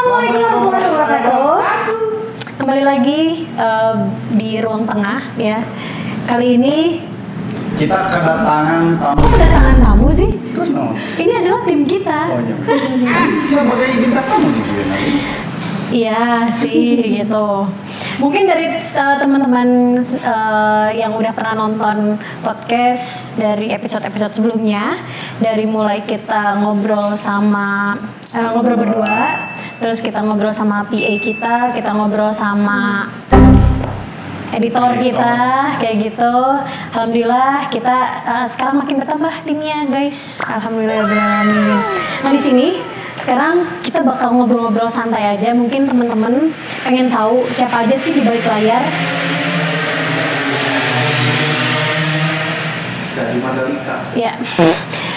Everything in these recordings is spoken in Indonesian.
Assalamualaikum warahmatullahi wabarakatuh. Kembali lagi di ruang tengah ya. Kali ini kita kedatangan tamu. kok kedatangan tamu sih? Terus no? Ini adalah tim kita. Oh iya. Sebagai bintang tamu nih dia nanti. Iya sih gitu. Mungkin dari teman-teman yang udah pernah nonton podcast dari episode-episode sebelumnya, dari mulai kita ngobrol sama ngobrol berdua, terus kita ngobrol sama PA kita ngobrol sama editor kita, kayak gitu. Alhamdulillah kita sekarang makin bertambah timnya, guys. Alhamdulillah. Nah di sini sekarang kita bakal ngobrol-ngobrol santai aja. Mungkin teman-teman pengen tahu siapa aja sih di balik layar. Dari Mandalika. Ya,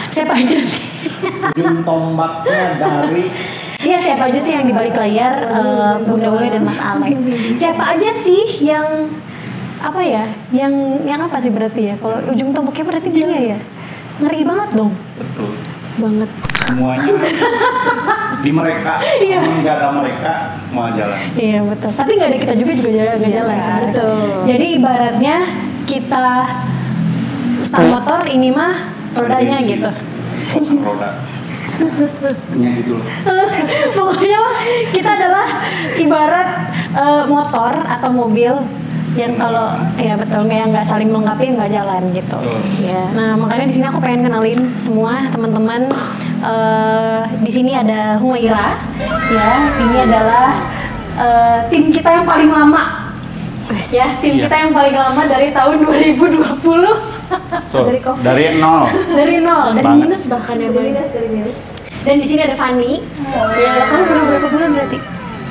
siapa aja sih? Ujung tombaknya dari. Iya, siapa aja sih yang di balik layar Bunda Ule dan Mas Ale? Siapa aja sih yang apa ya? Yang apa sih berarti ya? Kalau ujung tombaknya berarti dia ya? Ngeri banget dong. Betul. Banget. Semuanya di mereka. Iya. Kalau nggak ada mereka mau jalan. Iya betul. Tapi nggak ada kita juga nggak jalan sebenarnya. Betul. Jadi ibaratnya kita stang motor, ini mah rodanya gitu. Pasang roda. Yang gitu loh. Pokoknya kita adalah ibarat motor atau mobil yang kalau ya betul nggak saling melengkapi nggak jalan gitu. Ya. Nah makanya di sini aku pengen kenalin semua teman-teman. Di sini ada Humaira, ya ini adalah tim kita yang paling lama. Ya, tim kita yang paling lama dari tahun 2020. Tuh, Dari COVID. dari nol. Dari nol, dari Banget. minus bahkan ya, Boy. Dari minus. Dan di sini ada Fanny. Ya, kamu baru berapa bulan berarti?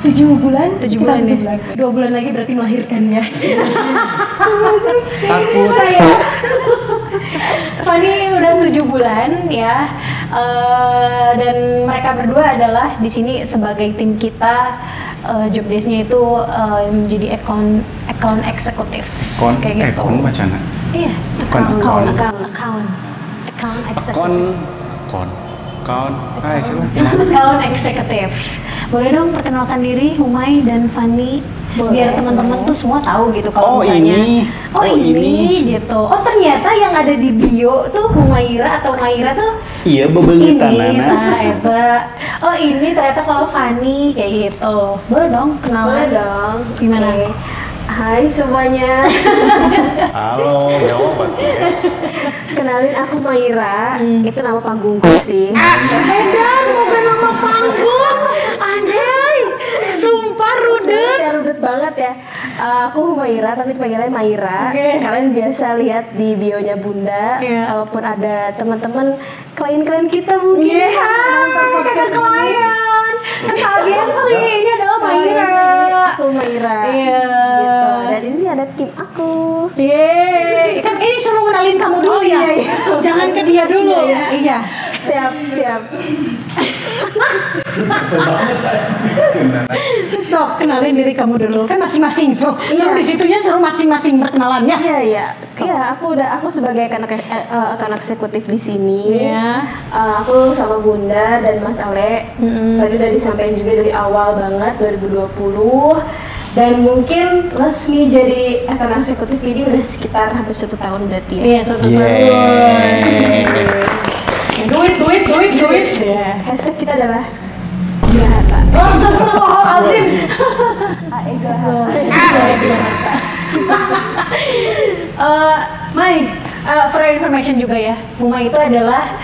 7 bulan. 7 bulan ya. 2 bulan lagi berarti melahirkan ya. Takut. Saya. Fanny udah 7 bulan ya. Dan mereka berdua adalah di sini sebagai tim kita. Job desk-nya itu menjadi account eksekutif. Kayak gitu. Kon bacana. Iya, Account. Account eksekutif. Boleh dong perkenalkan diri Humay dan Fanny. Biar teman-teman tuh semua tahu gitu kalau Oh, misalnya ini. oh Oh, ini ini. gitu. Oh ternyata yang ada di bio tuh Humaira atau Maira tuh Iya, ini bebelitan ternyata. Oh ini ternyata kalau Fanny kayak gitu. Boleh dong Boleh kenalan. dong. Gimana? Oke. Hai semuanya. Halo, jawab guys. Kenalin aku Maira. Itu nama panggungku sih. Edan bukan nama panggung. Anjay. Sumpah rudet. Ya rudet banget ya. Aku Humaira tapi dipanggilnya Maira. Oke. Kalian biasa lihat di bionya Bunda. Iya. Kalaupun ada teman-teman klien-klien kita mungkin. Iya, kakak klien. Kakak agensi, ini adalah Maira. Aku Maira. Iya. Gitu. Dan ini ada tim aku. Yeay, kan ini suruh kenalin kamu dulu Oh, ya. iya, iya. Jangan ke dia dulu. Iya, Iya. Siap. Sok kenalin diri kamu dulu. Kan masing-masing. Suruh Iya. di situnya suruh masing-masing perkenalan ya. Iya. Aku sebagai akan eksekutif di sini. Iya. Aku sama Bunda dan Mas Ale. Tadi udah disampaikan juga dari awal banget 2020. Dan mungkin resmi jadi akan eksekutif ini udah sekitar hampir 1 tahun berarti ya. Iya, satu tahun. Duit. Ya. Hashtag kita adalah Jakarta. Astagfirullahaladzim. Mai, for information juga ya, Muma itu adalah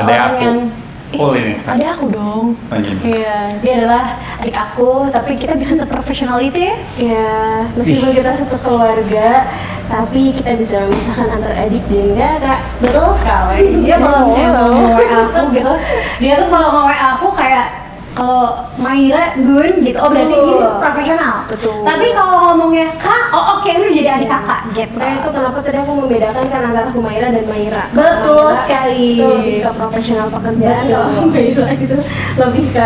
Adek orang aku. yang Oh, ini. ada aku dong. Oh, iya. Iya, dia adalah adik aku, tapi kita bisa seprofesional itu ya. Ya, meskipun kita satu keluarga, tapi kita bisa memisahkan antara adik dan kakak. Betul sekali. Dia kalau misalnya mau nge-WA aku gitu, dia tuh kalau nge-WA aku kayak kalau Maira Gun gitu, oh berarti Betul. ini profesional. Betul. Tapi kalau ngomongnya Kak, oh oke lu jadi adik kakak gitu. Nah itu kenapa tadi aku membedakan kan antara Humaira dan Maira. Betul Maira sekali. itu lebih ke profesional pekerjaan, Betul. kalau Humaira itu lebih ke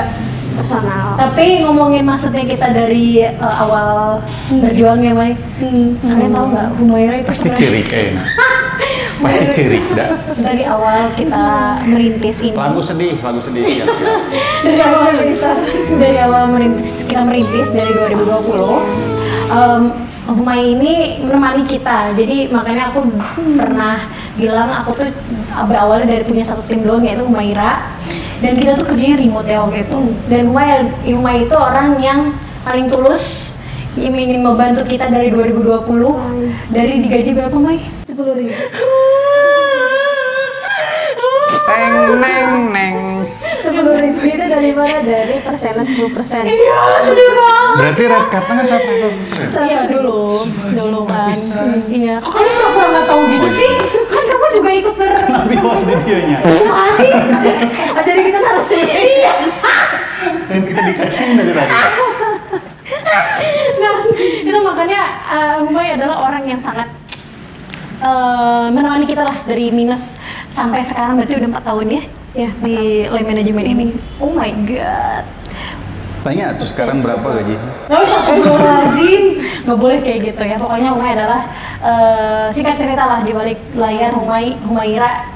personal. Tapi ngomongin maksudnya kita dari awal berjuang ya, Mai. Kalian tahu nggak Humaira itu Pasti sebenarnya- cirik kayaknya. Pasti cirik dah. Dari awal kita merintis ini. Lagu sedih ya. Dari awal kita dari awal kita merintis dari 2020, Humay ini menemani kita. Jadi makanya aku pernah bilang aku tuh berawal dari punya satu tim doang, yaitu Humaira. Dan kita tuh kerjanya remote ya waktu itu. Dan Humay itu orang yang paling tulus, yang ingin membantu kita dari 2020. Dari digaji berapa, May? 10.000. Neng. 10.000 itu dari mana? Dari persenan 10%. Iya, sedih banget. Berarti red cardnya kan 100%. Iya dulu kan. Iya. Kok kalian pura-pura nggak tahu gitu sih? Kan kamu juga ikut Nabi host di videonya. Oh, jadi kita narasi. Iya. Dan kita dikasih dari tadi. Nah, itu makanya Humay adalah orang yang sangat menemani kita lah dari minus sampai sekarang, berarti udah 4 tahun ya? Iya, Di line management ini. Oh my god. Tanya tuh sekarang berapa gaji? Oh, astagfirullahaladzim. Nggak boleh kayak gitu ya. Pokoknya Humay adalah singkat cerita lah di balik layar Humaira.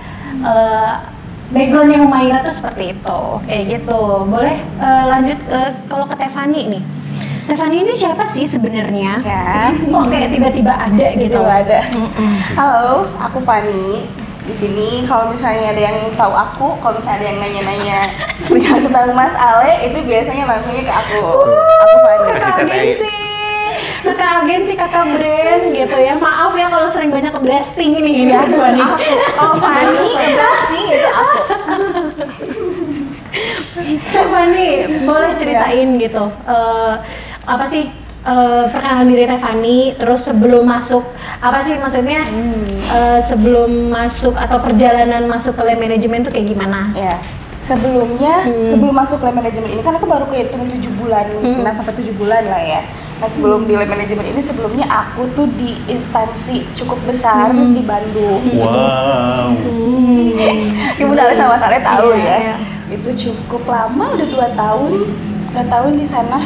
Backgroundnya Humaira tuh seperti itu, kayak gitu. Boleh lanjut kalau ke Tefani nih. Tefani ini siapa sih sebenarnya? Ya. Kok kayak tiba-tiba ada gitu? Tiba ada. Halo, aku Fani. Di sini kalau misalnya ada yang tahu aku, kalau misalnya ada yang nanya-nanya tentang Mas Ale, itu biasanya langsungnya ke aku. Aku Fani. Kakak agensi, kakak brand gitu ya. Maaf ya kalau sering banyak ke blasting ini ya aku nih. Oh Fani, blasting itu aku. Tefani, boleh ceritain gitu. Apa sih perkenalan diri Tefani, terus sebelum masuk apa sih maksudnya sebelum masuk atau perjalanan masuk ke line manajemen tuh kayak gimana? Ya. Sebelumnya, sebelum masuk line manajemen ini kan aku baru kehitung 7 bulan, nah sampai 7 bulan lah ya. Nah sebelum di line manajemen ini, sebelumnya aku tuh di instansi cukup besar di Bandung. Wow. Ibu Dale sama Sare tahu Iya, ya. Itu cukup lama, udah 2 tahun. 2 tahun di sana.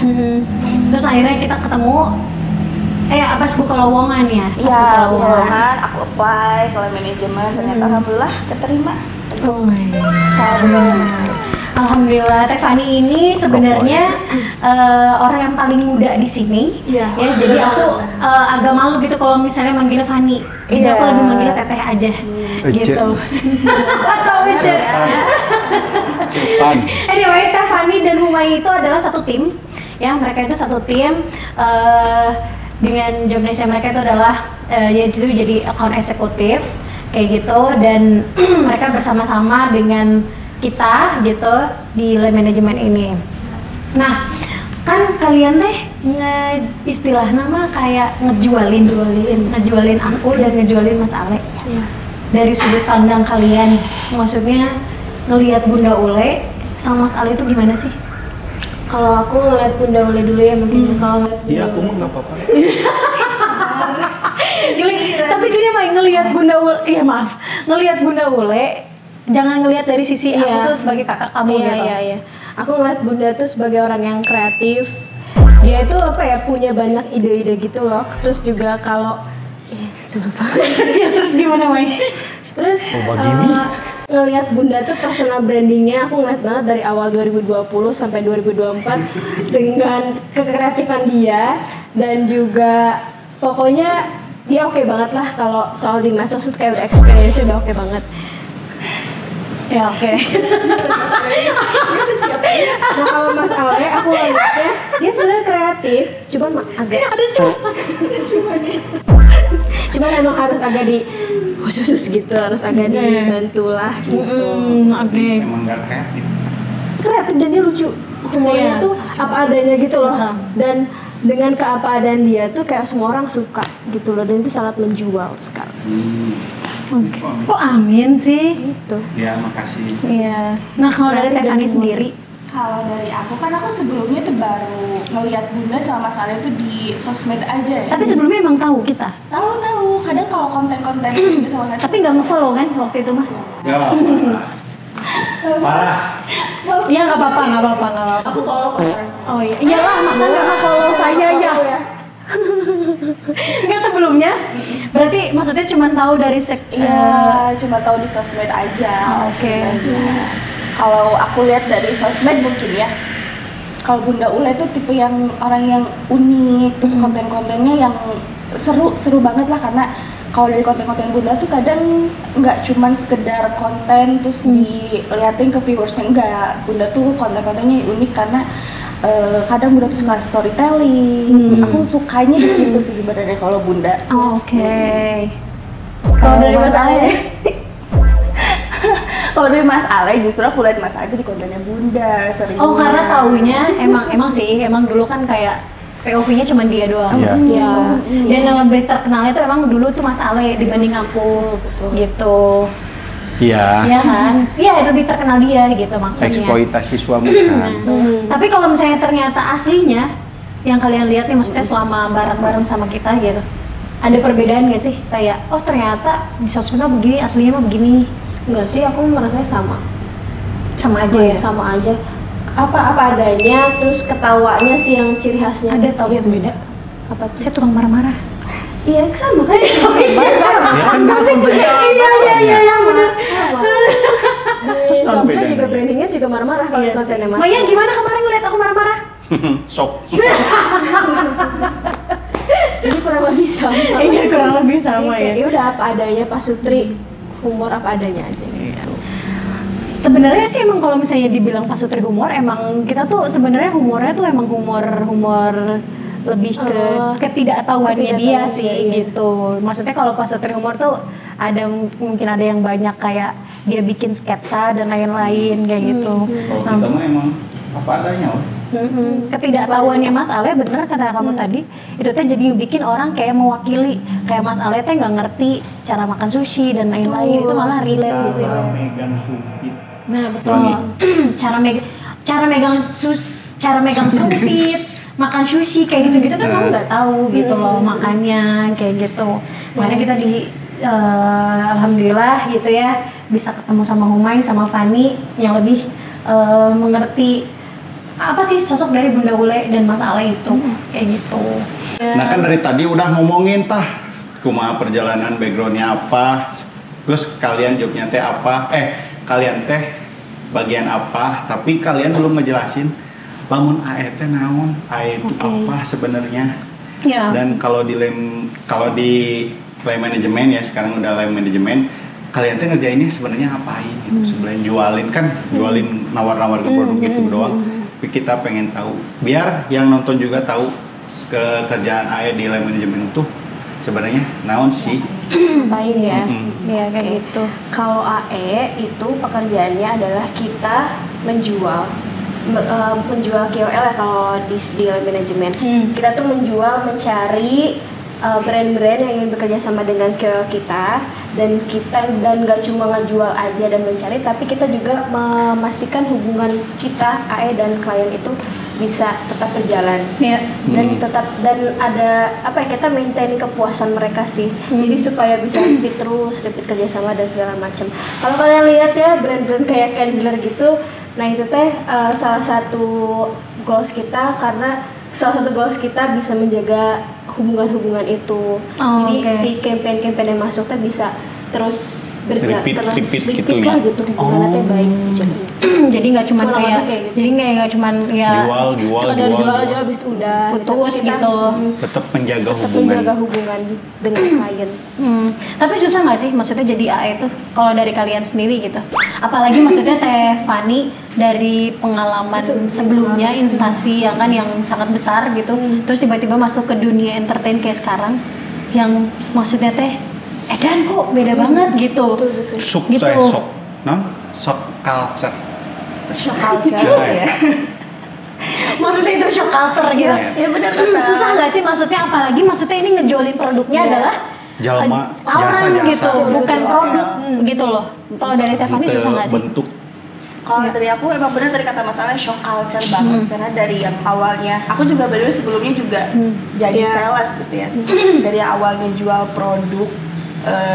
Terus akhirnya kita ketemu pas buka lowongan ya? Iya, lowongan aku apply ke line manajemen, ternyata alhamdulillah keterima untuk sama Mas Ale. Alhamdulillah, Tefani ini sebenarnya orang yang paling muda di sini. Iya. Ya, jadi aku agak malu gitu kalau misalnya manggilnya Fani. Jadi aku lebih manggilnya Teteh aja. Gitu. Atau Ece. Cepan. Anyway, Tefani dan Humay itu adalah satu tim. Ya, mereka itu satu tim. Dengan job desk mereka itu adalah yaitu jadi account eksekutif kayak gitu, dan mereka bersama-sama dengan kita gitu di line manajemen ini. Nah, kan kalian teh istilah nama kayak ngejualin aku dan ngejualin Mas Ale. Iya. Dari sudut pandang kalian, maksudnya ngelihat Bunda Ule sama Mas Ale itu gimana sih? Kalau aku ngeliat Bunda Ule dulu ya mungkin. Kalau ngeliat Iya, aku mah nggak apa-apa. Tapi gini Mai, ngelihat Bunda Ule, ngelihat Bunda Ule, jangan ngelihat dari sisi aku tuh sebagai kakak kamu gitu. Iya. Aku ngeliat Bunda tuh sebagai orang yang kreatif. Dia itu punya banyak ide-ide gitu loh. Terus juga kalau Ya, terus gimana Mai? Terus ngelihat Bunda tuh personal brandingnya aku ngeliat banget dari awal 2020 sampai 2024 dengan kekreatifan dia, dan juga pokoknya dia oke banget lah kalau soal di medsos tuh kayak udah experience udah oke banget. Ya oke. Nah kalau Mas Ale aku ngeliatnya dia sebenarnya kreatif, cuman cuman emang harus agak di khusus gitu, harus agak dibantu lah gitu. Emang nggak kreatif. Kreatif dan dia lucu, humornya tuh apa adanya gitu loh. Dan dengan keapadaan dia tuh kayak semua orang suka gitu loh, dan itu sangat menjual sekali. Kok amin sih? Gitu. Ya, makasih. Iya. Nah kalau dari Tefani sendiri, Kalau dari aku kan aku sebelumnya tuh baru ngelihat Bunda sama Mas Ale tuh di sosmed aja ya. tapi sebelumnya emang tahu kita. Tahu. Kadang kalau konten-konten Bunda sama Mas Ale. Tapi nggak nge-follow kan waktu itu mah? Ya, parah. Iya nggak apa-apa. Aku follow kok. Oh iya, iyalah masa nggak nge-follow saya ya? Nggak sebelumnya? Berarti maksudnya cuma tahu dari Iya, cuma tahu di sosmed aja. Oke. Kalau aku lihat dari sosmed mungkin ya. Kalau Bunda Ule tuh tipe yang orang yang unik, terus konten-kontennya yang seru banget lah, karena kalau dari konten-konten Bunda tuh kadang nggak cuman sekedar konten terus diliatin ke viewersnya, enggak. Bunda tuh konten-kontennya unik karena kadang Bunda tuh suka storytelling. Aku sukanya di situ sih sebenarnya kalau Bunda. Oke. Kalau dari Mas Ale? Kalau dari Mas Ale justru aku lihat Mas Ale itu di kontennya Bunda sering. Oh, karena taunya emang sih, emang dulu kan kayak POV-nya cuma dia doang. Iya. Dan yang lebih terkenalnya tuh emang dulu tuh Mas Ale dibanding aku, gitu. Iya. Iya kan? Iya, lebih terkenal dia gitu maksudnya. Eksploitasi suami kan. Tapi kalau misalnya ternyata aslinya yang kalian lihat nih, maksudnya selama bareng-bareng sama kita gitu, ada perbedaan nggak sih? Kayak, oh ternyata di sosmednya begini, aslinya mah begini. Enggak sih, aku merasa sama. Sama aja ya? Sama aja. Apa adanya, terus ketawanya sih yang ciri khasnya. Ada tau yang beda? Apa tuh? Saya tukang marah-marah. Iya, sama kan? Ya kan nggak kontennya. Iya, benar. Sama. Terus Di apa sosmed bedanya? juga brandingnya juga marah-marah kalau Iya kontennya sih. Mas. Maya gimana kemarin ngeliat aku marah-marah? Sok. Jadi kurang lebih sama. Iya, kurang lebih sama Jadi kayak, ya. udah apa adanya, Pak Sutri humor apa adanya aja gitu. Sebenarnya sih emang kalau misalnya dibilang Pak Sutri humor, emang kita tuh sebenarnya humornya tuh emang humor lebih ke ketidaktahuannya dia ketidaktahuan sih dia, iya. gitu. Maksudnya kalau Pak Sutri humor tuh ada mungkin ada yang banyak kayak dia bikin sketsa dan lain-lain kayak gitu. Kalau kita mah emang apa adanya. Ketidaktahuannya Mas Ale, bener kata kamu tadi, itu teh jadi bikin orang kayak mewakili, kayak Mas Ale teh nggak ngerti cara makan sushi dan lain-lain, itu malah relate gitu ya. Cara megang sumpit. Nah betul. cara megang sumpit, makan sushi kayak gitu-gitu kan kamu nggak tahu gitu loh makannya kayak gitu. Makanya kita alhamdulillah gitu ya bisa ketemu sama Humay sama Fani yang lebih mengerti apa sih sosok dari Bunda Ule dan Mas Ale itu kayak gitu. Nah kan dari tadi udah ngomongin kumaha perjalanan, backgroundnya apa, terus kalian jobnya teh apa, kalian teh bagian apa, tapi kalian belum ngejelasin lamun AE teh naon, AE itu apa sebenarnya. Ya. Dan kalau di line manajemen ya, sekarang udah line manajemen, kalian teh ngerjainnya sebenarnya ngapain gitu, sebenarnya jualin nawar-nawar ke produk gitu doang. Tapi kita pengen tahu, biar yang nonton juga tahu kerjaan AE di line manajemen itu sebenarnya naon sih. Ngapain ya? Iya kayak Oke. gitu. Kalau AE itu pekerjaannya adalah kita menjual KOL ya kalau di line manajemen. Kita tuh mencari brand-brand yang ingin bekerja sama dengan KOL kita, dan nggak cuma ngejual aja dan mencari, tapi kita juga memastikan hubungan kita AE dan klien itu bisa tetap berjalan. Iya. Dan ada kita maintain kepuasan mereka sih. Jadi supaya bisa repeat kerjasama dan segala macam. Kalau kalian lihat ya brand-brand kayak Kenzler gitu, nah itu teh salah satu goals kita, karena salah satu goals kita bisa menjaga hubungan-hubungan itu. Jadi si campaign-campaign yang masuk teh bisa terus berjalan, Repeat gitu lah ya? gitu, hubungannya teh baik. Jadi nggak cuma Kurang kayak, lebih kayak gitu. jadi nggak cuma ya Sekedar jual habis itu udah putus Kita, gitu. Tetap menjaga tetap hubungan. menjaga hubungan dengan klien. Tapi susah nggak sih maksudnya jadi AE tuh kalau dari kalian sendiri gitu? Apalagi maksudnya Teh Fani dari pengalaman sebelumnya instansi yang kan yang sangat besar gitu, terus tiba-tiba masuk ke dunia entertain kayak sekarang, yang maksudnya Teh edan kok beda banget gitu. Betul. Sok culture. Shock culture Ya. ya. Maksudnya itu shock culture gitu. Ya benar kata. Susah nggak sih maksudnya, apalagi maksudnya ini ngejolin produknya adalah Jalma, orang jasa-jasa. gitu, bukan Betul. produk gitu loh. Kalau dari Tefani susah nggak sih? Bentuk. Kalau dari aku emang benar dari kata masalah shock culture banget, karena dari yang awalnya aku juga bener sebelumnya juga jadi sales gitu ya. Dari yang awalnya jual produk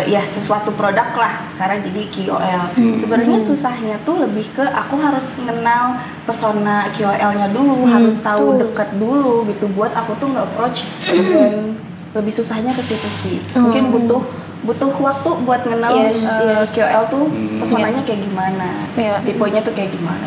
ya sesuatu produk lah, sekarang jadi KOL. Sebenarnya susahnya tuh lebih ke aku harus kenal pesona KOL-nya dulu, harus tahu deket dulu gitu buat aku tuh nge-approach, dan lebih susahnya ke situ sih. Mungkin butuh butuh waktu buat kenal KOL tuh pesonanya kayak gimana, tipenya tuh kayak gimana.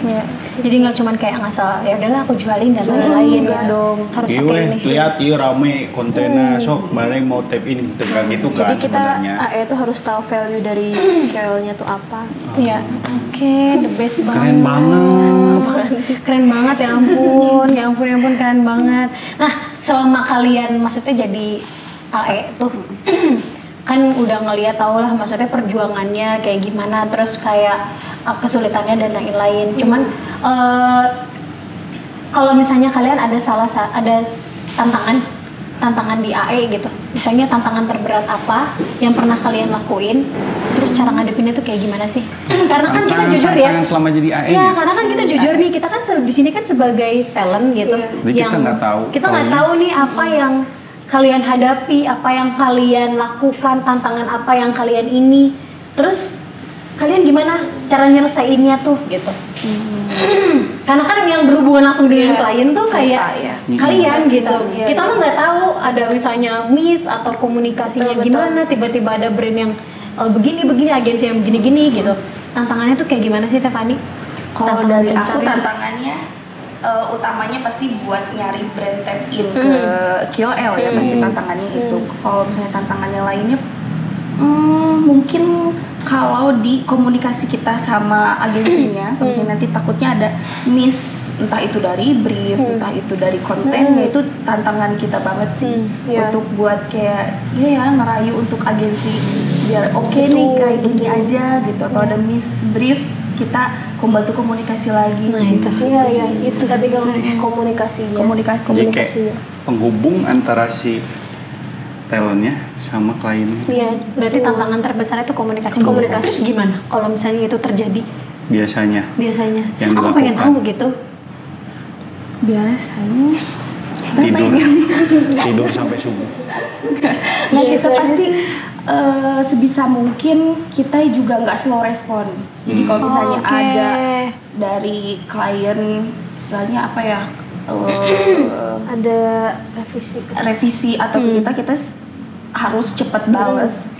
Jadi nggak cuman kayak ngasal ya udahlah aku jualin dan lain-lain ya dong. Harus pakai ini. Lihat rame kontennya, sok bareng mau tap in gitu kan. Jadi kita sebenarnya. AE tuh harus tahu value dari KOL-nya tuh apa. Iya. Oke, the best banget. Keren banget. Keren banget ya ampun, ya ampun keren banget. Nah, selama kalian maksudnya jadi AE tuh kan udah ngeliat tau lah maksudnya perjuangannya kayak gimana, terus kayak kesulitannya dan lain-lain. Cuman kalau misalnya kalian ada tantangan di AE gitu, misalnya tantangan terberat apa yang pernah kalian lakuin, terus cara ngadepinnya tuh kayak gimana sih? Karena kan kita jujur ya. Selama jadi AE. Ya, karena kan kita jujur nih, kita kan di sini kan sebagai talent gitu. Jadi kita nggak tahu. Kita nggak tahu nih apa yang kalian hadapi, apa yang kalian lakukan, tantangan apa yang kalian ini. Terus kalian gimana cara nyelesainnya tuh gitu. Karena kan yang berhubungan langsung dengan klien tuh kayak kalian gitu. Kita mah nggak tahu ada misalnya miss atau komunikasinya gimana, tiba-tiba ada brand yang begini agensi yang begini gitu. Tantangannya tuh kayak gimana sih Tefani? Kalau dari aku tantangannya utamanya pasti buat nyari brand tap in ke KOL ya, pasti tantangannya itu. Kalau misalnya tantangannya lainnya mungkin kalau di komunikasi kita sama agensinya, kalau misalnya nanti takutnya ada miss, entah itu dari brief, entah itu dari konten, ya itu tantangan kita banget sih untuk buat kayak ngerayu untuk agensi biar oke nih kayak gini aja gitu, atau ada miss brief kita membantu komunikasi lagi. Nah, gitu. Itu tapi komunikasinya. Jadi kayak penghubung antara si talentnya sama kliennya. Iya, berarti tantangan terbesar itu komunikasi. Terus gimana kalau misalnya itu terjadi? Biasanya. Yang aku pengen tahu gitu. Biasanya tidur sampai subuh. Nah, kita pasti sebisa mungkin kita juga nggak slow respon. Jadi kalau misalnya ada dari klien, istilahnya apa ya, ada revisi atau kita harus cepat bales.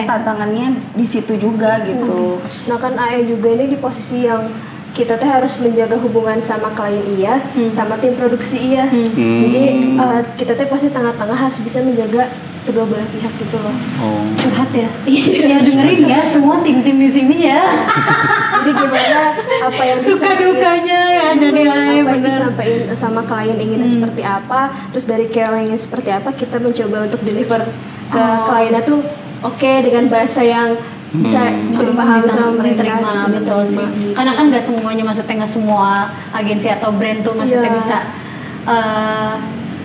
Tantangannya di situ juga gitu. Nah kan AE juga ini di posisi yang kita tuh harus menjaga hubungan sama klien sama tim produksi Jadi kita tuh pasti tengah-tengah harus bisa menjaga kedua belah pihak gitu loh. Curhat ya. Ya dengerin ya semua tim-tim di sini ya. Jadi gimana apa yang suka dukanya ya jadi apa yang disampaikan sama klien inginnya seperti apa, terus dari KOL ingin seperti apa, kita mencoba untuk deliver ke kliennya tuh dengan bahasa yang bisa dipahami sama mereka gitu, betul sih. Karena kan nggak semuanya, maksudnya nggak semua agensi atau brand tuh maksudnya bisa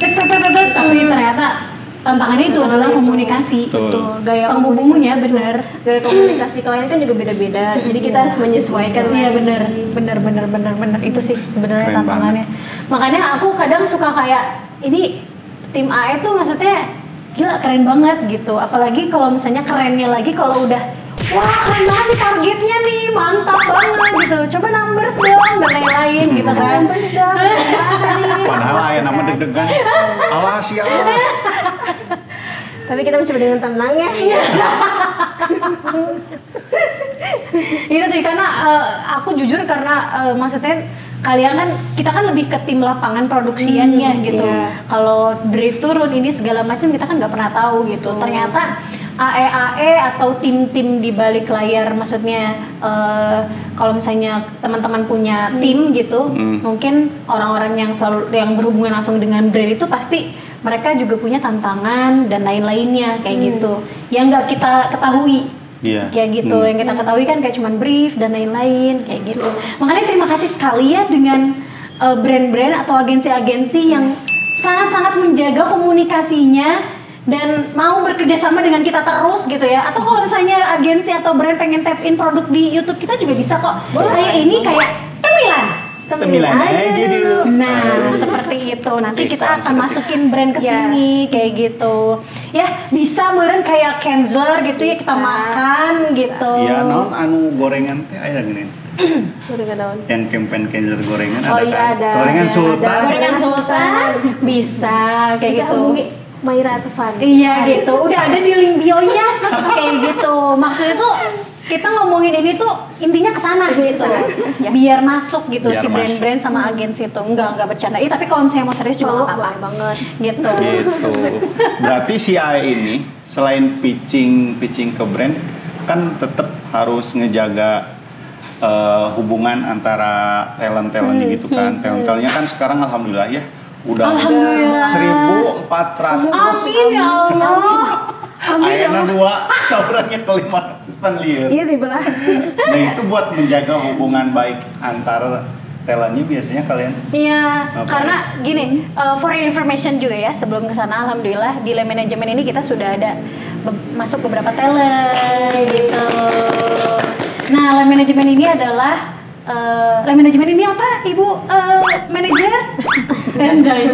tapi ternyata tantangannya itu adalah komunikasi. Betul. Gaya penghubungnya benar. Gaya komunikasi klien kan juga beda-beda. Jadi kita harus menyesuaikan. Iya benar. Itu sih sebenarnya tantangannya. Makanya aku kadang suka kayak ini tim AE tuh maksudnya gila keren banget gitu. Apalagi kalau misalnya kerennya lagi kalau udah wah keren banget nih targetnya nih, mantap banget gitu. Coba numbers dong dan lain-lain gitu kan. Numbers dong. Padahal ayah nama deg-degan. Awas ya. Tapi kita mencoba dengan tenang ya. Iya sih, karena aku jujur karena maksudnya kalian kan, kita kan lebih ke tim lapangan produksiannya gitu. Kalau brief turun ini segala macam kita kan nggak pernah tahu gitu. Ternyata AE atau tim-tim di balik layar, maksudnya kalau misalnya teman-teman punya tim gitu, mungkin orang-orang yang berhubungan langsung dengan brand itu pasti mereka juga punya tantangan dan lain-lainnya kayak gitu. Yang nggak kita ketahui. Kayak gitu, yang kita ketahui kan kayak cuman brief dan lain-lain kayak gitu. Makanya terima kasih sekali ya dengan brand-brand atau agensi-agensi yang sangat-sangat menjaga komunikasinya dan mau bekerja sama dengan kita terus gitu ya. Atau kalau misalnya agensi atau brand pengen tap in produk di YouTube, kita juga bisa kok. Kayak ini kayak Temilan aja dulu. Nah, seperti itu. Nanti kita akan masukin brand ke sini kayak gitu. Ya, bisa meureun kayak Kenzler gitu ya, kita makan gitu. Iya, naon anu gorengan teh aya geuning. Gorengan naon? Yang campaign Kenzler gorengan ada. Gorengan Sultan. Gorengan Sultan bisa kayak gitu. Maira Tufan. Iya gitu, udah ada di link bio-nya kayak gitu. Maksudnya tuh kita ngomongin ini tuh intinya kesana gitu, biar masuk gitu Biar si brand-brand sama agensi itu. Enggak bercanda. Tapi kalau misalnya mau serius juga nggak apa-apa banget. gitu. Gitu. Berarti si AE ini selain pitching ke brand kan tetap harus ngejaga hubungan antara talent-talentnya gitu kan. Talent-talentnya kan sekarang alhamdulillah ya udah 1.400. Amin ya Allah. Ayeuna 2 seorangnya ke 500 pan lieur. Iya dibelah. Nah itu buat menjaga hubungan baik antara talentnya biasanya kalian. Iya, Apa karena gini, for your information juga ya, sebelum kesana alhamdulillah di Lem Management ini kita sudah ada masuk beberapa talent gitu. Nah, Lem Management ini adalah Lem Management ini apa, Ibu manajer? Anjay.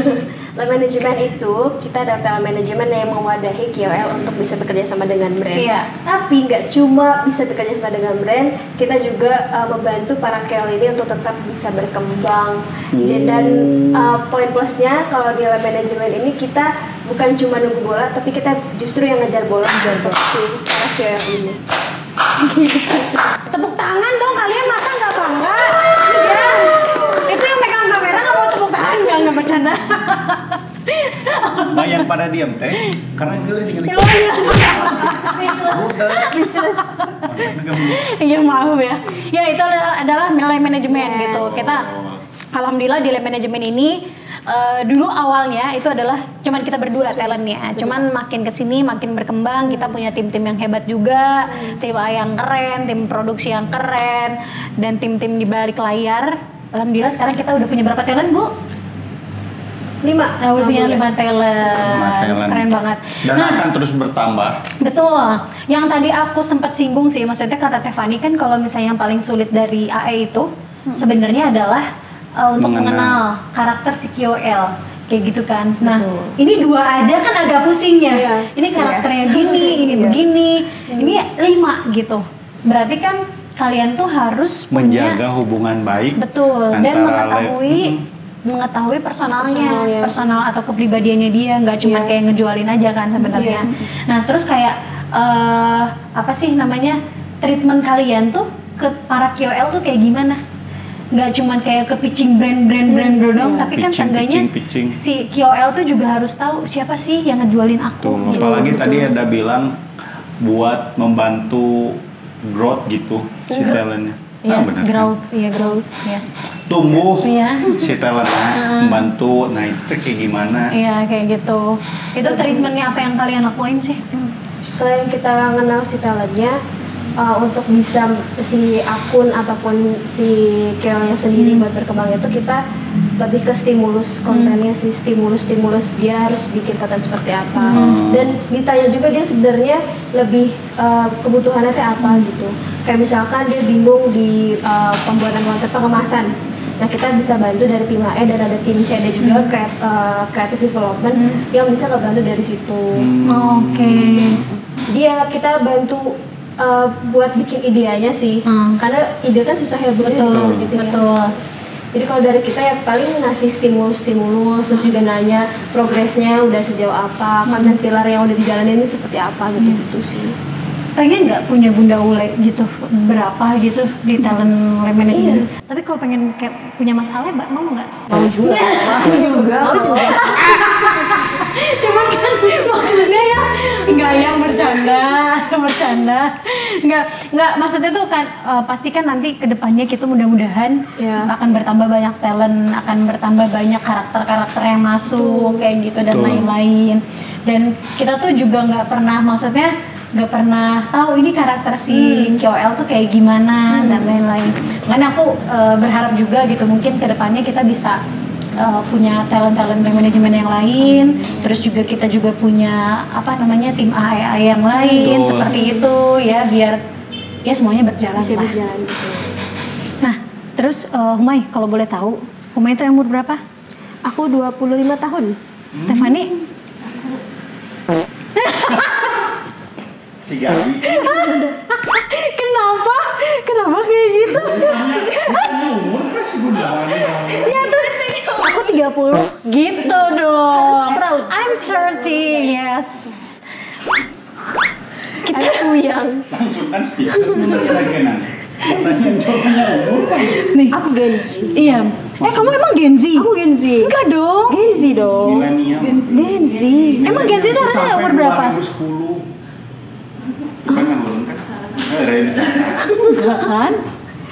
Lem Management itu kita ada talent management yang mewadahi KOL untuk bisa bekerja sama dengan brand. Iya. Tapi nggak cuma bisa bekerja sama dengan brand, kita juga membantu para KOL ini untuk tetap bisa berkembang. Dan poin plusnya kalau di Lem Management ini kita bukan cuma nunggu bola, tapi kita justru yang ngejar bola untuk si para KOL ini. Tepuk tangan dong kalian, masa nggak bangga? Ya, itu yang megang kamera nggak mau tepuk tangan, nggak bercanda. Nah yang pada diam teh karena geuleung Speechless. Iya maaf ya. Ya itu adalah Lem Management gitu. Kita alhamdulillah di Lem Management ini dulu awalnya itu adalah cuman kita berdua talentnya. Cuman makin kesini makin berkembang. Kita punya tim-tim yang hebat juga, tim A yang keren, tim produksi yang keren, dan tim-tim di balik layar. Alhamdulillah sekarang kita udah punya berapa talent, Bu? 5. Udah punya 5 talent. Keren banget. Dan akan terus bertambah. Betul. Yang tadi aku sempat singgung sih, maksudnya kata Tefani kan kalau misalnya yang paling sulit dari AE itu sebenarnya adalah untuk mengenal karakter si KOL kayak gitu kan. Nah, ini 2 aja kan agak pusing ya. Iya. Ini karakternya gini, ini begini, ini 5 gitu. Berarti kan kalian tuh harus Menjaga hubungan baik. betul dan antara mengetahui personal atau kepribadiannya dia, nggak cuma kayak ngejualin aja kan sebenarnya. Nah terus kayak apa sih namanya, treatment kalian tuh ke para KOL tuh kayak gimana? Nggak cuma kayak ke pitching brand dong, tapi kan seenggaknya pitching. si KOL tuh juga harus tahu siapa sih yang ngejualin aku. Tuh, apalagi tadi ada bilang buat membantu growth gitu si talentnya. Iya, benar kan? growth, ya. Tumbuh Iya. si talentnya, membantu. Nah itu kayak gimana? Iya kayak gitu. Itu treatmentnya apa yang kalian lakuin sih? Selain kita kenal si talentnya, untuk bisa si akun ataupun si KOL-nya sendiri buat berkembang itu kita lebih ke stimulus kontennya sih, stimulus dia harus bikin konten seperti apa, dan ditanya juga dia sebenarnya lebih kebutuhannya teh apa gitu. Kayak misalkan dia bingung di pembuatan konten pengemasan. Nah kita bisa bantu dari tim AE dan ada tim CD juga, creative development yang bisa ngebantu dari situ. Oke. Dia kita bantu buat bikin ideanya sih, karena ide kan susah ya buat marketing. Betul. Jadi kalau dari kita ya paling ngasih stimulus, terus juga nanya progresnya udah sejauh apa, konten pilar yang udah dijalanin ini seperti apa gitu sih. Pengen nggak punya bunda ule gitu, berapa gitu di talent Lem Management? Tapi kalau pengen kayak punya Mas Ale, Mbak mau nggak? Mau juga. Cuma kan maksudnya ya nggak yang bercanda, nggak maksudnya tuh kan pasti kan nanti kedepannya kita mudah-mudahan akan bertambah banyak talent, akan bertambah banyak karakter yang masuk kayak gitu dan lain-lain. Dan kita tuh juga nggak pernah tahu ini karakter si KOL tuh kayak gimana dan lain-lain. Makanya aku berharap juga gitu mungkin kedepannya kita bisa punya talent manajemen yang lain, terus juga kita juga punya tim AE yang lain seperti itu ya, biar ya semuanya berjalan Bisa lah. berjalan gitu. Nah, terus Humay kalau boleh tahu, Humay itu umur berapa? Aku 25 tahun. Tefani? Si Gabi. Kenapa kayak gitu? Umur kan si Bunda. Ya tuh, aku 30 30 gitu dong. Proud. I'm 30, yes. Aku yang Langsung kan biasa sebenarnya lagi nanti. Pertanyaan jawabannya umur kan. Nih, aku Gen Z. iya. Kamu emang Gen Z? Aku Gen Z. Enggak dong. Gen Z dong. Milenial. Gen Z. Emang Gen Z itu harusnya Sampai umur berapa? 2010. Bukan kan belum kan? Renca. Enggak kan?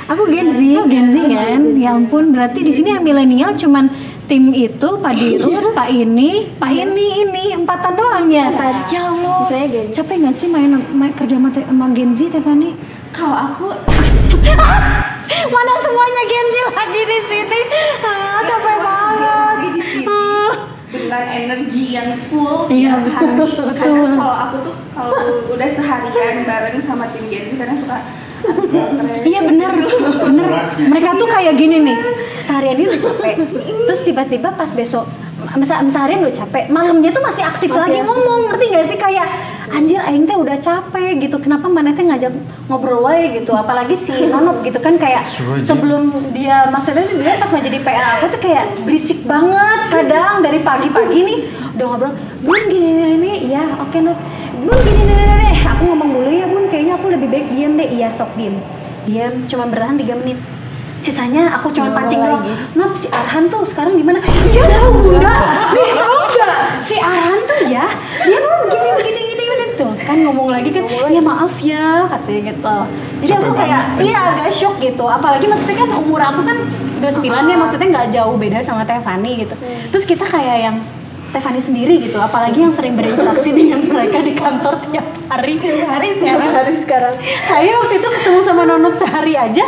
Aku Gen Z. Oh, Gen Z kan? Ya ampun, berarti di sini yang milenial cuman tim itu, Pak Dirut, Pak ini, empatan doang ya. Ya Allah. Saya Gen Z. Capek nggak sih main kerja sama Gen Z, Tiffany? Kalau aku Mana semuanya Gen Z lagi di sini? Capek banget. di sini dengan energi yang full Iya, tiap hari. betul. Karena kalau aku tuh kalau udah seharian bareng sama tim Gen Z kadang suka Iya bener. Mereka tuh kayak gini nih, seharian ini udah capek, terus tiba-tiba pas besok seharian udah capek, malamnya tuh masih aktif lagi ngomong, ngerti gak sih? Kayak anjir aing teh udah capek gitu, kenapa mana teh ngajak ngobrol wae gitu, apalagi si Nonop gitu kan, kayak sebelum dia maksudnya dia pas mau jadi PA aku tuh kayak berisik banget kadang dari pagi-pagi nih udah ngobrol, Bun gini iya oke Nop, Bun gini aku ngomong dulu ya Bun, kayaknya aku lebih baik diam deh, iya sok diam, cuma bertahan 3 menit, sisanya aku cuma pancing doang. Nop, si Arhan tuh sekarang gimana? Iya tahu Bunda, dia tahu nggak? Si Arhan tuh ya, dia mau gini tuh kan ngomong lagi kan, ya maaf ya katanya gitu. Jadi aku kayak, iya agak shock gitu. Apalagi maksudnya kan umur aku kan 29 ya, maksudnya nggak jauh beda sama Tiffany gitu. Terus kita kayak yang Tiffany sendiri gitu, apalagi yang sering berinteraksi dengan mereka di kantor tiap hari sekarang. Saya waktu itu ketemu sama Nonop sehari aja,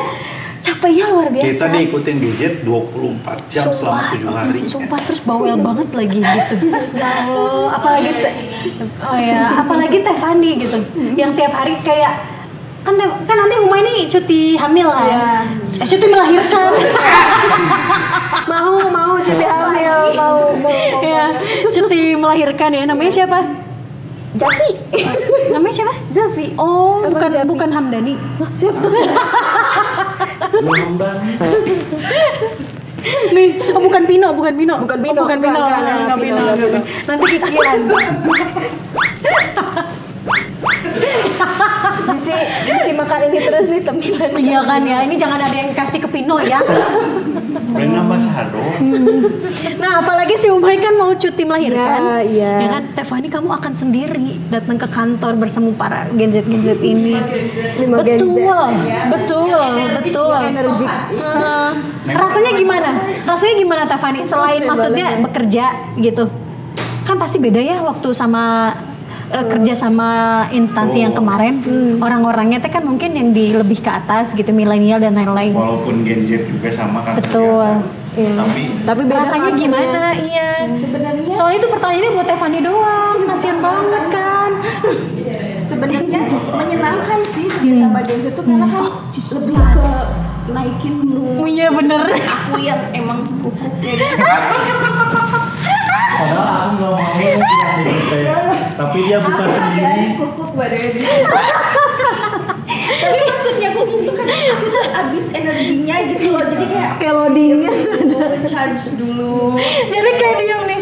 capeknya luar biasa. Kita diikutin gadget 24 jam selama 7 hari. Sumpah, terus bawel banget lagi gitu. Ya Allah, apalagi Tiffany gitu, yang tiap hari kayak kan nanti Uma ini cuti hamil kan? Cuti melahirkan. mau cuti hamil, mau. Ya, cuti melahirkan ya. Namanya siapa? Japi. Namanya siapa? Zafi. Oh, Abang Japi. bukan Hamdani. Siapa? Belum banget. Nih, bukan Pino. Bukan Pino. Enggak Pino. Nanti pikiran. Bisi makan ini terus nih temilan. Iya kan ya, ini jangan ada yang kasih ke Pino ya. Brand ambassador. Nah, apalagi si Umay kan mau cuti melahirkan. Iya. Ya kan, Tiffany kamu akan sendiri datang ke kantor bersama para Gen Z ini. 5 Gen Z. Betul. Energik. Rasanya gimana Tiffany? Selain maksudnya bekerja gitu. Kan pasti beda ya waktu sama kerja sama instansi yang kemarin. Orang-orangnya teh kan mungkin yang di lebih ke atas gitu, milenial dan lain-lain. Walaupun Gen Z juga sama kan. Betul. Iya. Tapi beda Rasanya culture-nya. gimana? Iya. sebenarnya Soalnya itu pertanyaannya buat Tiffany doang. Kasian banget kan. sebenarnya menyenangkan sih kerja sama Gen Z itu karena kan lebih ke naikin mood. Oh iya bener. Aku yang emang kukuh jadi Padahal aku nggak mau bilang gitu. Tapi dia buka sendiri. kukuk badannya. Tapi maksudnya kukuk tuh kan aku tuh abis energinya gitu loh, jadi kayak loadingnya. charge dulu. Jadi kayak diem nih.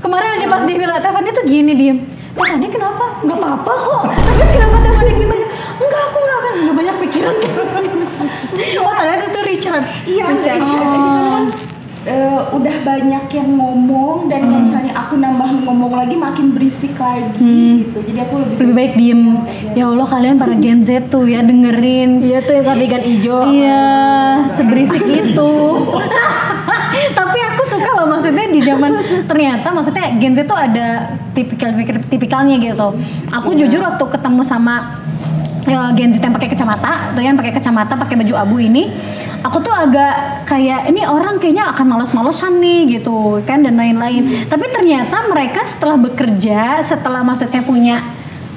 Kemarin aja pas di Villa Tiffany tuh gini diem. Tiffany kenapa? Nggak apa-apa kok. Tapi kenapa Tiffany gimana? Enggak, aku nggak banyak pikiran kan. Oh ternyata itu Richard. Iya, Richard. Jadi kan udah banyak yang ngomong dan kalau misalnya aku nambah ngomong lagi makin berisik lagi gitu. Jadi aku Lebih baik diem. Ya Allah kalian para Gen Z tuh ya dengerin. Iya tuh yang kardigan hijau. Iya, seberisik itu. Tapi aku suka loh, maksudnya di zaman ternyata maksudnya Gen Z tuh ada tipikalnya gitu. Aku jujur waktu ketemu sama Gen Z yang pakai kacamata, tuh yang pakai kacamata, pakai baju abu ini, aku tuh agak kayak ini orang kayaknya akan malas-malesan nih gitu kan dan lain-lain. Tapi ternyata mereka setelah bekerja, setelah maksudnya punya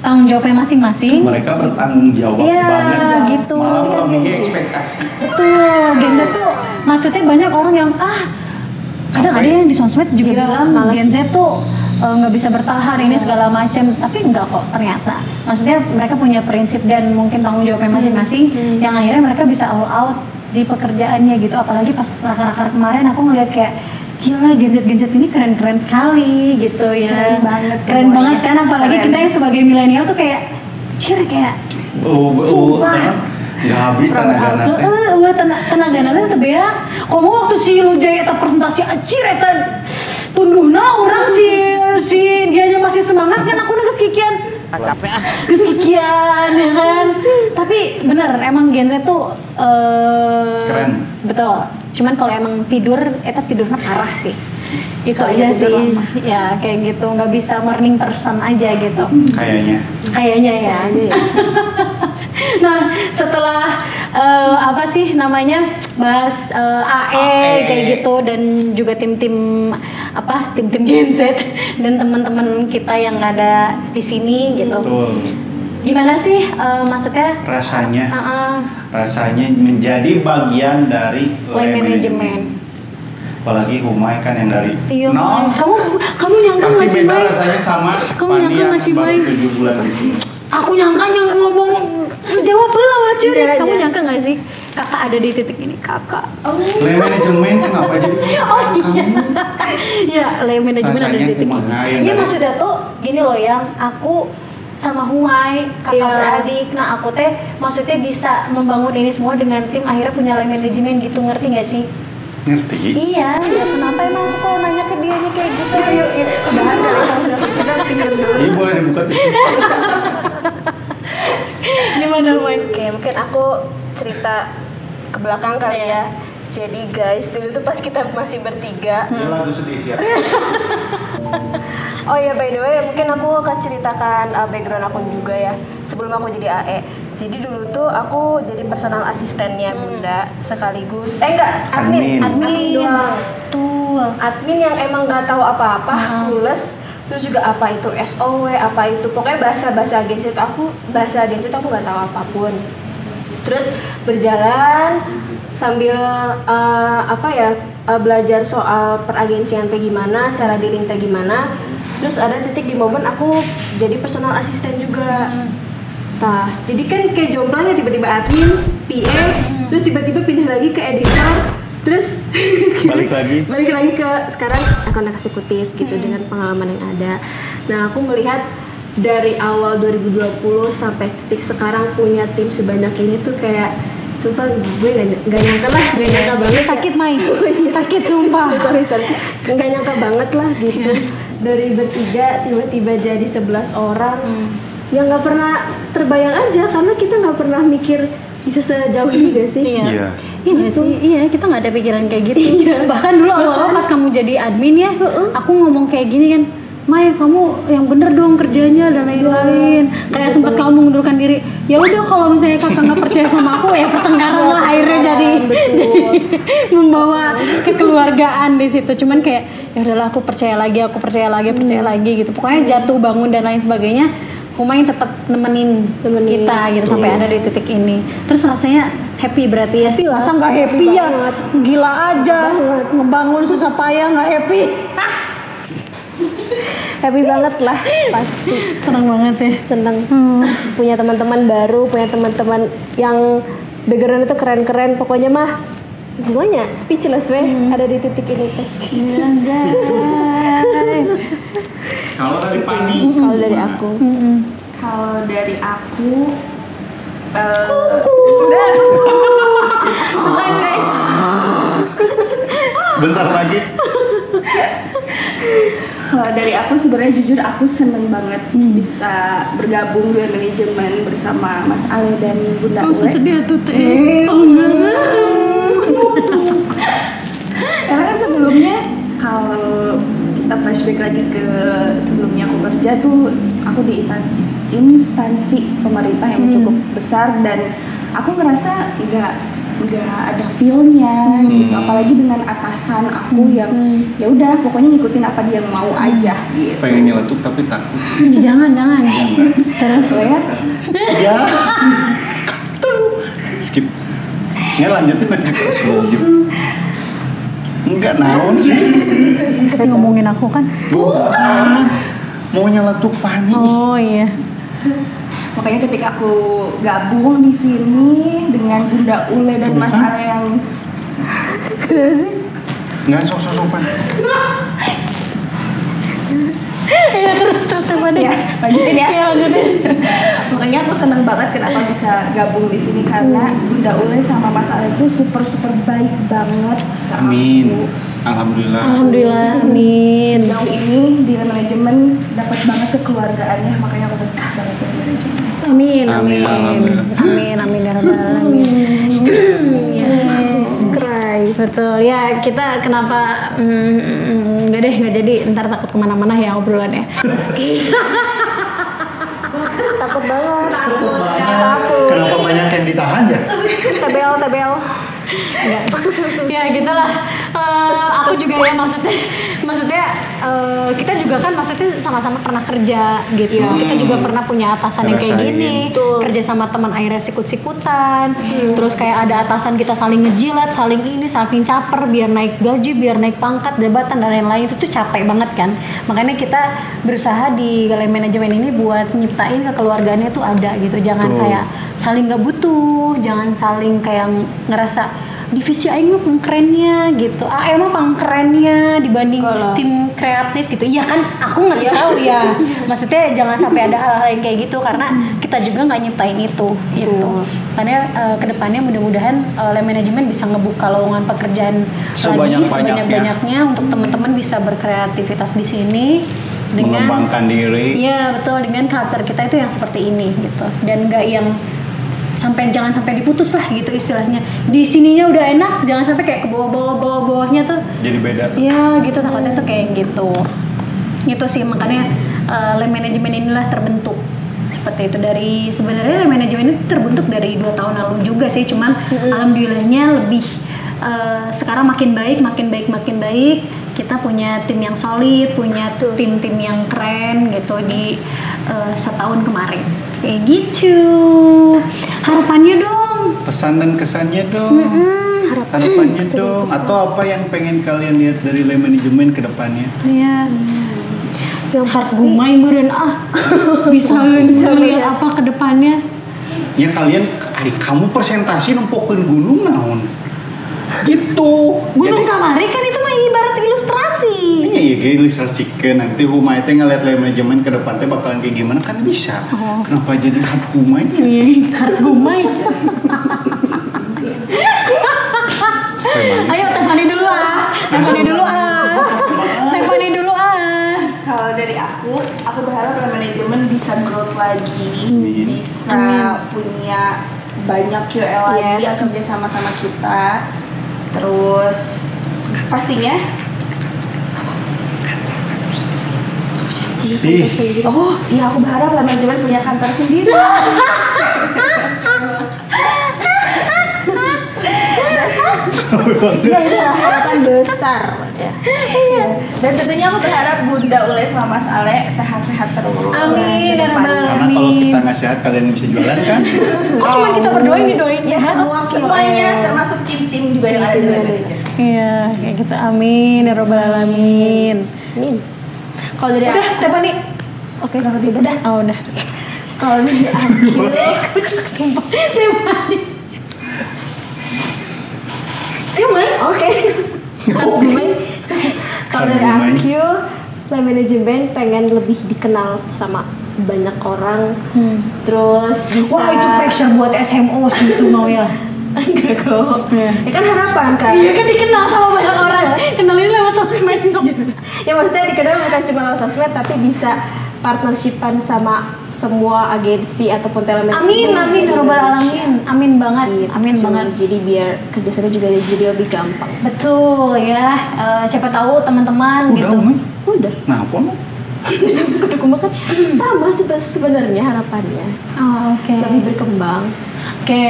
tanggung jawabnya masing-masing, Mereka bertanggung jawab iya, banget. gitu. Malah melebihi ekspektasi. Betul, Gen Z tuh maksudnya banyak orang yang kadang ada yang di sosmed juga bilang Gen Z tuh nggak bisa bertahan ini segala macam, tapi enggak kok ternyata. Maksudnya mereka punya prinsip dan mungkin tanggung jawabnya masing-masing yang akhirnya mereka bisa all out di pekerjaannya gitu. Apalagi pas raker-raker kemarin aku ngeliat kayak gila Gen Z ini keren sekali gitu ya. Keren banget Keren semuanya. banget kan, apalagi Keren. kita yang sebagai milenial tuh kayak kayak sumpah. Nggak habis tenaga nanti. Tenaga nanti teh beak. Komo waktu si Lujaya eta presentasi acir eta tunduhna orang si dianya masih semangat kan aku geus kikian. Capek ah. Geus kikian ya kan. Tapi bener emang Gen Z tuh Keren. Betul. Cuman kalau emang tidur eta tidurnya parah sih. Itu Sekali aja tidur sih. lama. Ya kayak gitu, nggak bisa morning person aja gitu. Kayaknya. Kayaknya ya. Nah, setelah apa sih namanya bahas AE kayak gitu dan juga tim-tim Gen Z dan teman-teman kita yang ada di sini gitu. Betul. Gimana sih maksudnya Rasanya menjadi bagian dari line management? Apalagi Humay kan yang dari Iya, nol. kamu nyangka Pasti nggak sih, beda Mai? rasanya sama Kamu Fandi nyangka yang nggak sih, baru Mai? 7 bulan gitu. Aku nyangka yang ngomong jawab lah malah curi. Iya, Kamu iya. nyangka nggak sih kakak ada di titik ini kakak? Line manajemen kenapa jadi kamu? Ya, line manajemen ada di Rasanya titik kumaha ini. yang Iya dari- maksudnya tuh gini loh yang aku sama Huay, kakak Iya. beradik. Nah aku teh maksudnya bisa membangun ini semua dengan tim akhirnya punya line manajemen gitu, ngerti nggak sih? Ngerti? Iya, ya kenapa emang aku kalau nanya ke dia nih kayak gitu? Yuk, udahan kali kita pinggir dulu. Ini boleh dibuka tuh. Gimana Huay? Oke, mungkin aku cerita ke belakang kali ya. Jadi guys, dulu tuh pas kita masih bertiga. Ini lagu sedih ya. Oh ya, by the way, mungkin aku akan ceritakan background aku juga ya. Sebelum aku jadi AE. Jadi dulu tuh aku jadi personal asistennya Bunda sekaligus admin doang. Tuh. Admin yang emang nggak tahu apa-apa, clueless. Terus juga apa itu SOW, apa itu pokoknya bahasa agensi itu aku nggak tahu apapun. Terus berjalan sambil belajar soal peragensian teh gimana, cara dealing teh gimana. Terus ada titik di momen aku jadi personal asisten juga. Nah, jadi kan kayak jomplangnya tiba-tiba admin, PA, terus tiba-tiba pindah lagi ke editor, terus balik lagi ke sekarang akun eksekutif gitu dengan pengalaman yang ada. Nah, aku melihat dari awal 2020 sampai titik sekarang punya tim sebanyak ini tuh kayak sumpah gue gak nyangka banget. Sakit Mai, sakit sumpah. sorry nggak nyangka banget lah gitu. Dari bertiga tiba-tiba jadi 11 orang yang nggak pernah terbayang aja karena kita nggak pernah mikir bisa sejauh ini gak sih? Iya. Iya. Iya nggak sih, iya kita nggak ada pikiran kayak gitu. Bahkan dulu awal-awal pas kamu jadi admin ya, aku ngomong kayak gini kan, Mai kamu yang bener dong kerjanya dan lain-lain. Kayak sempet kamu mengundurkan diri. Ya udah kalau misalnya kakak nggak percaya sama aku ya pertengkaran lah akhirnya jadi membawa kekeluargaan di situ. Cuman kayak ya udahlah aku percaya lagi gitu. Pokoknya jatuh bangun dan lain sebagainya. Humay tetap nemenin kita gitu sampai ada di titik ini. Terus rasanya happy berarti ya? Happy lah. Masa nggak happy ya? Banget. Gila aja, ngebangun susah payah nggak happy. Happy banget lah pasti. Senang banget ya. Seneng punya teman-teman baru, punya teman-teman yang background itu keren-keren. Pokoknya mah gimana? Speechless weh ada di titik ini teh. Kalau dari Pani, Kalau dari aku. Kalau dari aku bentar lagi. Kalau dari aku sebenarnya jujur aku seneng banget bisa bergabung dengan manajemen bersama Mas Ale dan Bunda Kamu Ule. sedih tuh teh. Oh enggak. Karena kan sebelumnya kalau kita flashback lagi ke sebelumnya aku kerja tuh aku di instansi pemerintah yang cukup besar dan aku ngerasa nggak ada feel-nya gitu, apalagi dengan atasan aku yang ya udah pokoknya ngikutin apa dia mau aja gitu. Pengen nyeletuk tapi takut. Jangan. Terus ya Ya. Skip. Nggak lanjutin aja terus lanjut. Enggak naon sih. Tapi ngomongin aku kan. Bukan. Mau nyeletuk Pani. Oh iya. makanya ketika aku gabung di sini dengan Bunda Ule dan Mas Ale yang Nggak sok-sokan. Iya terus apa nih? Ya, lanjutin ya. Iya lanjutin. Makanya aku senang banget kenapa bisa gabung di sini karena Bunda Ule sama Mas Ale itu super baik banget ke Amin. aku. Alhamdulillah. Alhamdulillah, amin. Sejauh ini di manajemen dapat banget kekeluargaannya, makanya aku betah banget di manajemen. Amin, Amin, amin, alhamdulillah. amin ya rabbal alamin. Ya, Cry. betul ya kita kenapa nggak deh nggak jadi ntar takut kemana-mana ya obrolannya. Takut banget. Kenapa banyak yang ditahan ya? TBL. Enggak. Ya gitulah. Aku juga ya maksudnya kita juga kan maksudnya sama-sama pernah kerja gitu. Kita juga pernah punya atasan yang kayak Ngerasain. gini. Kerja sama teman akhirnya sikut-sikutan. Terus kayak ada atasan kita saling ngejilat, saling ini, saling caper biar naik gaji, biar naik pangkat, jabatan dan lain-lain. Itu tuh capek banget kan. Makanya kita berusaha di Gale Manajemen ini buat nyiptain kekeluargaannya tuh ada gitu. Jangan Betul. kayak saling nggak butuh, jangan saling kayak ngerasa divisi aing mah pengkerennya gitu. Emang pengkerennya dibanding tim kreatif gitu. Iya kan aku ngasih tahu ya. Maksudnya jangan sampai ada hal-hal yang kayak gitu karena kita juga nggak nyiptain itu gitu. Karena kedepannya mudah-mudahan Lem Manajemen bisa ngebuka lowongan pekerjaan lagi sebanyak-banyaknya untuk teman-teman bisa berkreativitas di sini dengan Mengembangkan diri. iya betul dengan culture kita itu yang seperti ini gitu dan nggak yang jangan sampai diputus lah gitu istilahnya di sininya udah enak jangan sampai kayak ke bawahnya tuh Jadi beda. ya gitu takutnya tuh kayak gitu sih makanya Lem Manajemen inilah terbentuk seperti itu dari sebenarnya Lem Manajemen ini terbentuk dari 2 tahun lalu juga sih cuman alhamdulillahnya lebih sekarang makin baik kita punya tim yang solid punya tim-tim yang keren gitu di setahun kemarin kayak gitu harapannya dong Pesan dan kesannya dong. Harapannya dong. Atau apa yang pengen kalian lihat dari Lem Manajemen ke depannya? ya Yang harus pasti main beren bisa lihat apa ke depannya Ya kalian, kamu presentasi nempokin gunung naon? Gitu. gunung kamari kan itu mah ibarat ilustrasi Iya, kayak ilustrasikan nanti Humay teh ngeliat Lem Manajemen ke depan teh bakalan kayak gimana kan bisa. Kenapa jadi hard Humay? iya harus gumai ayo Tefani dulu Kalau dari aku berharap Lem Manajemen bisa growth lagi, bisa punya banyak QL lagi yang kerja sama kita. Terus pastinya oh iya aku berharap Lem Manajemen punya kantor sendiri. Iya itu harapan besar ya. Dan tentunya aku berharap Bunda Ule sama Mas Ale sehat-sehat terus. Amin, ke depannya. Karena kalau kita nggak sehat kalian bisa jualan kan? kok cuma kita berdua yang didoain Ya sehat semuanya termasuk tim-tim juga yang ada di Lem Manajemen. iya kayak gitu amin ya robbal alamin Amin. Kalau dari udah aku, Tefani oke kalau gitu udah. oh udah Kalau dari aku, sumpah Tefani cuman oke. Kalau dari aku, Lem Manajemen pengen lebih dikenal sama banyak orang. Terus bisa. wah itu pressure buat SMO sih itu mau ya Enggak kok. Ya kan harapan kan. iya kan dikenal sama banyak orang kenalin lewat sosmed Ya maksudnya dikenal bukan cuma lewat sosmed tapi bisa partnershipan sama semua agensi ataupun amin ya robbal alamin amin banget Gitu. Jadi biar kerjasama juga jadi lebih gampang. betul ya siapa tahu teman-teman Udah, gitu Umay. Udah. Nah, apa mau? Berkembang kan sama sebenarnya harapannya. oh, oke Lebih berkembang. Oke,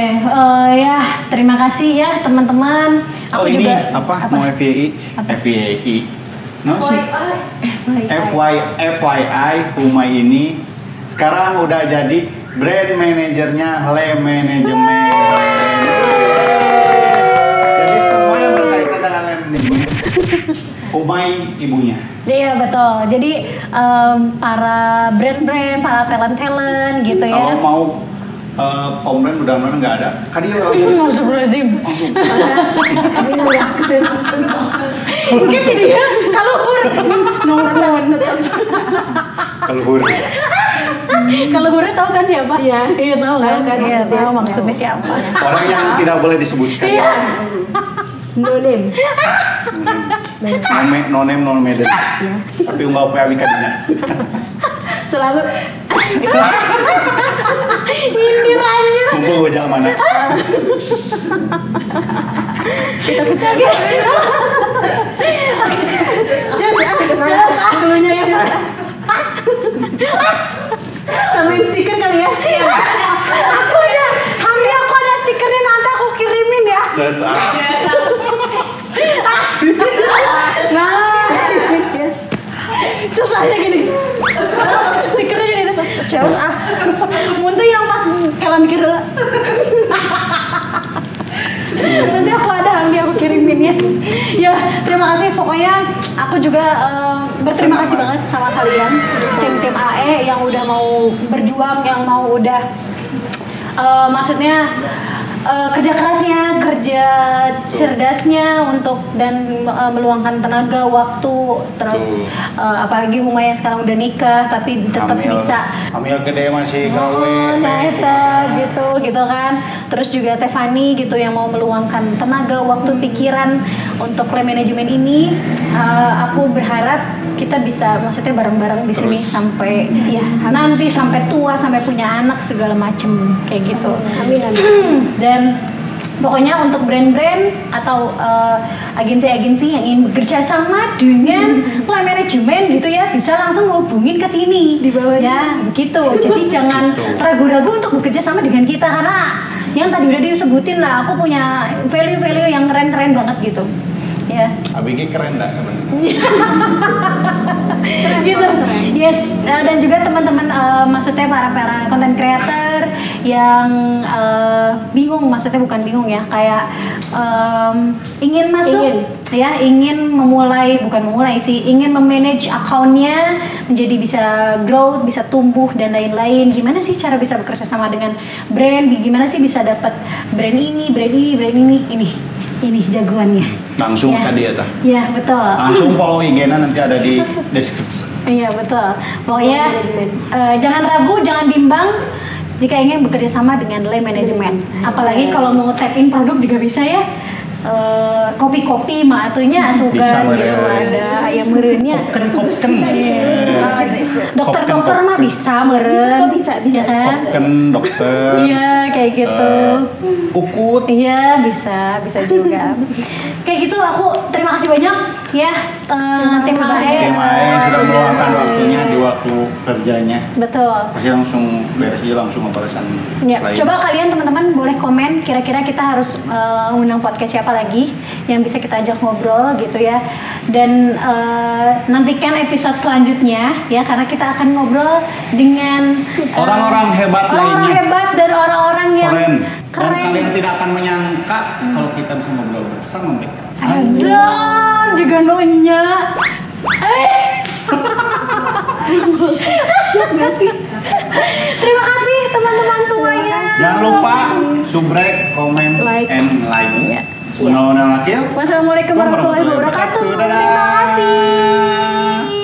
ya terima kasih ya teman-teman. Aku ini juga apa? Mau FYI? FYI. No sih. FYI Humay ini sekarang udah jadi brand manajernya Lem Manajemen. Jadi semua yang berkaitan dengan Lem Manajemen Humay ibunya. Iya betul. Jadi para brand-brand, para talent-talent gitu ya. Kalau mau komplain mudah-mudahan nggak ada. Kadi langsung Astagfirullahaladzim. Kami nyerahkan. Mungkin sih dia kalau nongkrong tetap. Kalau Hur tahu kan siapa? Iya. Iya tahu kan? Tahu kan Iya maksudnya. tahu maksudnya siapa. orang yang tidak boleh disebutkan. Iya. No name. No name, no mede. Tapi unggal poe abi kadinya. Selalu Nyindir anjir. Mumpung gue jangan mana. Kita gitu. Keluarnya ya. tambahin stiker kali ya. Aku ada stikernya, nanti aku kirimin ya. Just Terus aja gini. Stikernya gini tuh. Ceos Muntah yang pas kalau mikir dulu. Nanti aku kirimin ya. Ya, terima kasih pokoknya aku juga berterima kasih banget sama kalian tim AE yang udah mau berjuang, yang mau udah maksudnya kerja kerasnya, kerja cerdasnya untuk dan meluangkan tenaga, waktu, terus apalagi Huma yang sekarang udah nikah tapi tetap bisa Amil gede masih gawe. nah eta gitu kan. Terus juga Tefani gitu yang mau meluangkan tenaga, waktu, pikiran untuk play manajemen ini. Aku berharap kita bisa maksudnya bareng-bareng di sini sampai ya nanti sampai tua, sampai punya anak segala macem kayak gitu. Amin. Dan pokoknya untuk brand-brand atau agensi-agensi yang ingin bekerja sama dengan play manajemen gitu ya, bisa langsung hubungin ke sini Di bawahnya. ya begitu. Jadi jangan ragu-ragu untuk bekerja sama dengan kita, karena yang tadi udah disebutin lah, aku punya value-value yang keren-keren banget gitu ya. Abigi keren enggak sebenarnya? Gitu. Yes, dan juga teman-teman maksudnya para content creator yang bingung, maksudnya bukan bingung ya, kayak ingin masuk ingin ingin memanage akunnya menjadi bisa growth, bisa tumbuh dan lain-lain. Gimana sih cara bisa bekerja sama dengan brand? Gimana sih bisa dapat brand ini ini jagoannya. Langsung Ya. ke dia tah. Iya, betul. Langsung follow IG-nya nanti ada di deskripsi. Iya, betul. Pokoknya Manajemen. jangan ragu, jangan bimbang jika ingin bekerja sama dengan Lay Management. Apalagi kalau mau tap in produk juga bisa ya. Kopi-kopi mah atunya Bisa asugan meren. gitu, ada ayam merenya. Kopken. Dokter mah bisa meren. Bisa. Ya kan? Kopken dokter. Iya, kayak gitu. Ukut. Iya, bisa juga. Kayak gitu, aku terima kasih banyak ya tim AE. Tim AE sudah meluangkan waktunya di waktu kerjanya. Betul. Pasti langsung beres aja, langsung ngebalesan Ya, lain. coba kalian teman-teman boleh komen kira-kira kita harus undang podcast siapa lagi yang bisa kita ajak ngobrol gitu ya. Dan nantikan episode selanjutnya ya, karena kita akan ngobrol dengan Orang-orang hebat orang lainnya. hebat dan orang-orang yang Dan keren. kalian tidak akan menyangka kalau kita bisa ngobrol bersama mereka. Dan juga Nonya. Terima kasih teman-teman semuanya. Jangan lupa subscribe, comment, Like. and like. Ya. Wassalamualaikum Wassalamualaikum warahmatullahi wabarakatuh. Dadah. Terima kasih.